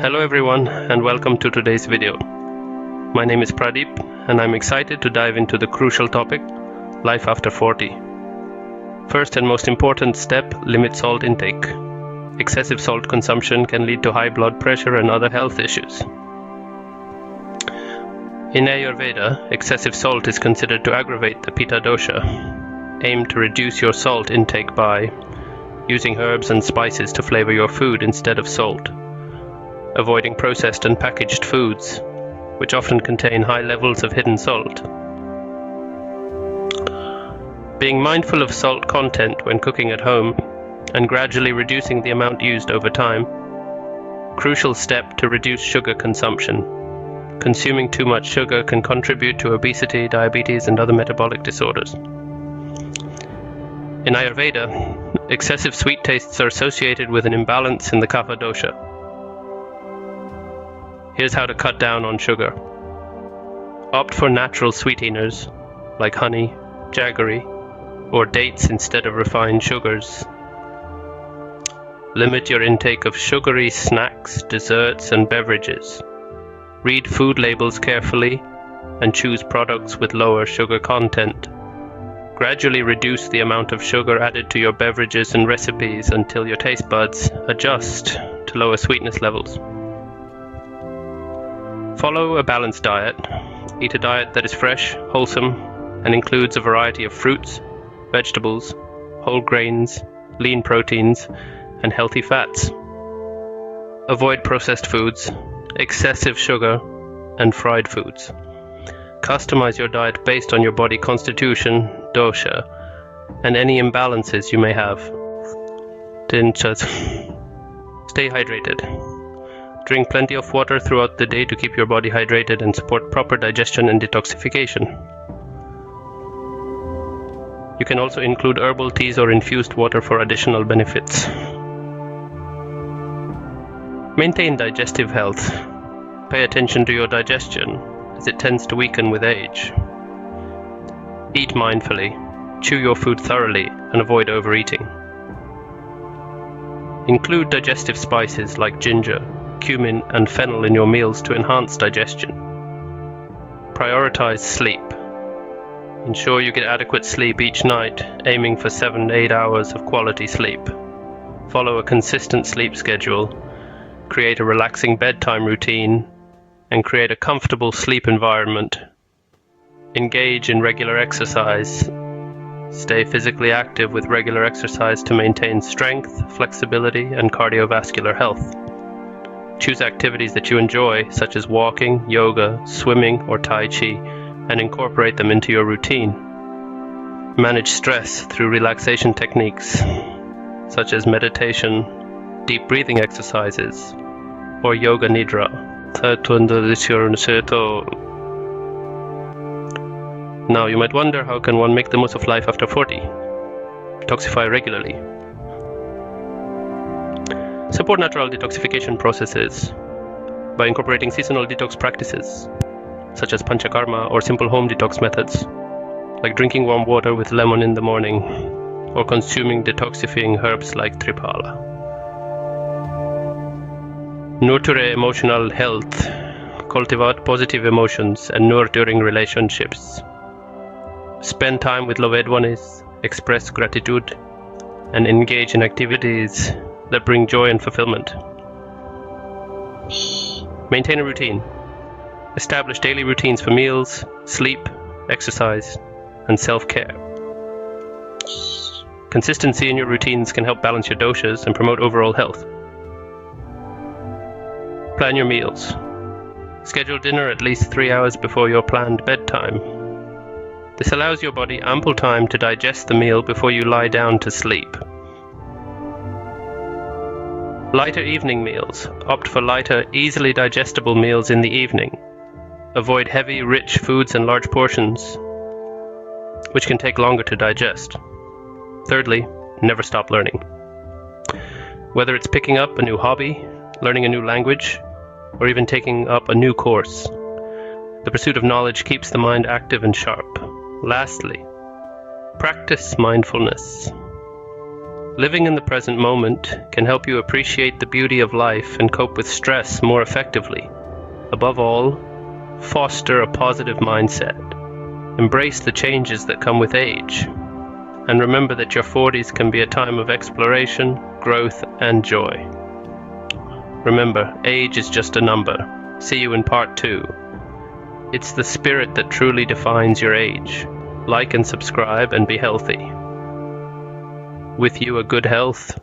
Hello everyone and welcome to today's video. My name is Pradeep and I'm excited to dive into the crucial topic, life after 40. First and most important step, limit salt intake. Excessive salt consumption can lead to high blood pressure and other health issues. In Ayurveda, excessive salt is considered to aggravate the Pitta dosha. Aim to reduce your salt intake by using herbs and spices to flavor your food instead of salt. Avoiding processed and packaged foods, which often contain high levels of hidden salt. Being mindful of salt content when cooking at home and gradually reducing the amount used over time. Crucial step to reduce sugar consumption. Consuming too much sugar can contribute to obesity, diabetes, and other metabolic disorders. In Ayurveda, excessive sweet tastes are associated with an imbalance in the Kapha dosha. Here's how to cut down on sugar. Opt for natural sweeteners like honey, jaggery, or dates instead of refined sugars. Limit your intake of sugary snacks, desserts, and beverages. Read food labels carefully and choose products with lower sugar content. Gradually reduce the amount of sugar added to your beverages and recipes until your taste buds adjust to lower sweetness levels. Follow a balanced diet. Eat a diet that is fresh, wholesome, and includes a variety of fruits, vegetables, whole grains, lean proteins, and healthy fats. Avoid processed foods, excessive sugar, and fried foods. Customize your diet based on your body constitution, dosha, and any imbalances you may have. Stay hydrated. Drink plenty of water throughout the day to keep your body hydrated and support proper digestion and detoxification. You can also include herbal teas or infused water for additional benefits. Maintain digestive health. Pay attention to your digestion, as it tends to weaken with age. Eat mindfully. Chew your food thoroughly and avoid overeating. Include digestive spices like ginger, cumin, and fennel in your meals to enhance digestion. Prioritize sleep. Ensure you get adequate sleep each night, aiming for 7 to 8 hours of quality sleep. Follow a consistent sleep schedule. Create a relaxing bedtime routine, and create a comfortable sleep environment. Engage in regular exercise. Stay physically active with regular exercise to maintain strength, flexibility, and cardiovascular health. Choose activities that you enjoy, such as walking, yoga, swimming, or Tai Chi, and incorporate them into your routine. Manage stress through relaxation techniques, such as meditation, deep breathing exercises, or yoga nidra. Now you might wonder, how can one make the most of life after 40? Detoxify regularly. Support natural detoxification processes by incorporating seasonal detox practices, such as panchakarma or simple home detox methods, like drinking warm water with lemon in the morning, or consuming detoxifying herbs like triphala. Nurture emotional health. Cultivate positive emotions and nurturing relationships. Spend time with loved ones, express gratitude, and engage in activities that bring joy and fulfillment. Maintain a routine. Establish daily routines for meals, sleep, exercise, and self-care. Consistency in your routines can help balance your doshas and promote overall health. Plan your meals. Schedule dinner at least 3 hours before your planned bedtime. This allows your body ample time to digest the meal before you lie down to sleep. Lighter evening meals. Opt for lighter, easily digestible meals in the evening. Avoid heavy, rich foods and large portions, which can take longer to digest. Thirdly, never stop learning. Whether it's picking up a new hobby, learning a new language, or even taking up a new course, the pursuit of knowledge keeps the mind active and sharp. Lastly, practice mindfulness. Living in the present moment can help you appreciate the beauty of life and cope with stress more effectively. Above all, foster a positive mindset. Embrace the changes that come with age. And remember that your 40s can be a time of exploration, growth, and joy. Remember, age is just a number. See you in part 2. It's the spirit that truly defines your age. Like and subscribe and be healthy. With you a good health,